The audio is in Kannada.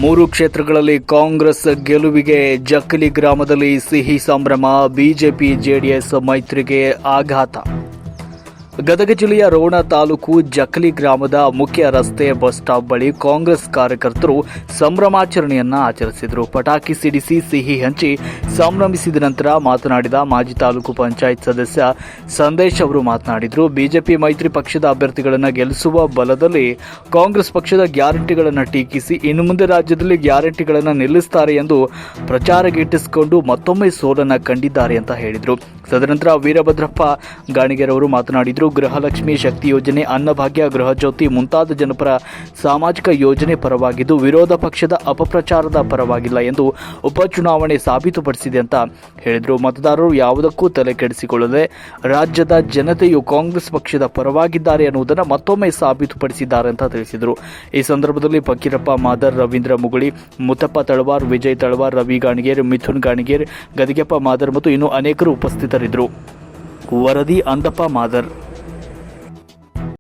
ಮೂರು ಕ್ಷೇತ್ರಗಳಲ್ಲಿ ಕಾಂಗ್ರೆಸ್ ಗೆಲುವಿಗೆ ಜಕ್ಕಲಿ ಗ್ರಾಮದಲ್ಲಿ ಸಿಹಿ ಸಂಭ್ರಮ. ಬಿಜೆಪಿ ಜೆಡಿಎಸ್ ಮೈತ್ರಿಗೆ ಆಘಾತ. ಗದಗ ಜಿಲ್ಲೆಯ ರೋಣ ತಾಲೂಕು ಜಕ್ಕಲಿ ಗ್ರಾಮದ ಮುಖ್ಯ ರಸ್ತೆ ಬಸ್ ಸ್ಟಾಪ್ ಬಳಿ ಕಾಂಗ್ರೆಸ್ ಕಾರ್ಯಕರ್ತರು ಸಂಭ್ರಮಾಚರಣೆಯನ್ನ ಆಚರಿಸಿದರು. ಪಟಾಕಿ ಸಿಡಿಸಿ ಸಿಹಿ ಹಂಚಿ ಸಂಭ್ರಮಿಸಿದ ನಂತರ ಮಾತನಾಡಿದ ಮಾಜಿ ತಾಲೂಕು ಪಂಚಾಯತ್ ಸದಸ್ಯ ಸಂದೇಶ್ ಅವರು ಮಾತನಾಡಿದರು. ಬಿಜೆಪಿ ಮೈತ್ರಿ ಪಕ್ಷದ ಅಭ್ಯರ್ಥಿಗಳನ್ನು ಗೆಲ್ಲಿಸುವ ಬಲದಲ್ಲಿ ಕಾಂಗ್ರೆಸ್ ಪಕ್ಷದ ಗ್ಯಾರಂಟಿಗಳನ್ನು ಟೀಕಿಸಿ ಇನ್ನು ಮುಂದೆ ರಾಜ್ಯದಲ್ಲಿ ಗ್ಯಾರಂಟಿಗಳನ್ನು ನಿಲ್ಲಿಸುತ್ತಾರೆ ಎಂದು ಪ್ರಚಾರಗಿಟ್ಟಿಸಿಕೊಂಡು ಮತ್ತೊಮ್ಮೆ ಸೋಲನ್ನು ಕಂಡಿದ್ದಾರೆ ಅಂತ ಹೇಳಿದರು. ತದನಂತರ ವೀರಭದ್ರಪ್ಪ ಗಾಣಿಗೇರವರು ಮಾತನಾಡಿದರು. ಗೃಹಲಕ್ಷ್ಮಿ ಶಕ್ತಿ ಯೋಜನೆ, ಅನ್ನಭಾಗ್ಯ, ಗೃಹಜ್ಯೋತಿ ಮುಂತಾದ ಜನಪರ ಸಾಮಾಜಿಕ ಯೋಜನೆ ಪರವಾಗಿದ್ದು ವಿರೋಧ ಪಕ್ಷದ ಅಪಪ್ರಚಾರದ ಪರವಾಗಿಲ್ಲ ಎಂದು ಉಪಚುನಾವಣೆ ಸಾಬೀತುಪಡಿಸಿದೆ ಅಂತ ಹೇಳಿದರು. ಮತದಾರರು ಯಾವುದಕ್ಕೂ ತಲೆ ಕೆಡಿಸಿಕೊಳ್ಳದೆ ರಾಜ್ಯದ ಜನತೆಯು ಕಾಂಗ್ರೆಸ್ ಪಕ್ಷದ ಪರವಾಗಿದ್ದಾರೆ ಎನ್ನುವುದನ್ನು ಮತ್ತೊಮ್ಮೆ ಸಾಬೀತುಪಡಿಸಿದ್ದಾರೆ ಅಂತ ತಿಳಿಸಿದರು. ಈ ಸಂದರ್ಭದಲ್ಲಿ ಫಕೀರಪ್ಪ ಮಾದರ್, ರವೀಂದ್ರ ಮುಗುಳಿ, ಮುತ್ತಪ್ಪ ತಳವಾರ್, ವಿಜಯ್ ತಳವಾರ್, ರವಿ ಗಾಣಿಗೇರ್, ಮಿಥುನ್ ಗಾಣಿಗೇರ್, ಗದಿಗೆಪ್ಪ ಮಾದರ್ ಮತ್ತು ಇನ್ನೂ ಅನೇಕರು ಉಪಸ್ಥಿತರಿದ್ದರು. ವರದಿ ಅಂದಪ್ಪ ಮಾದರ್.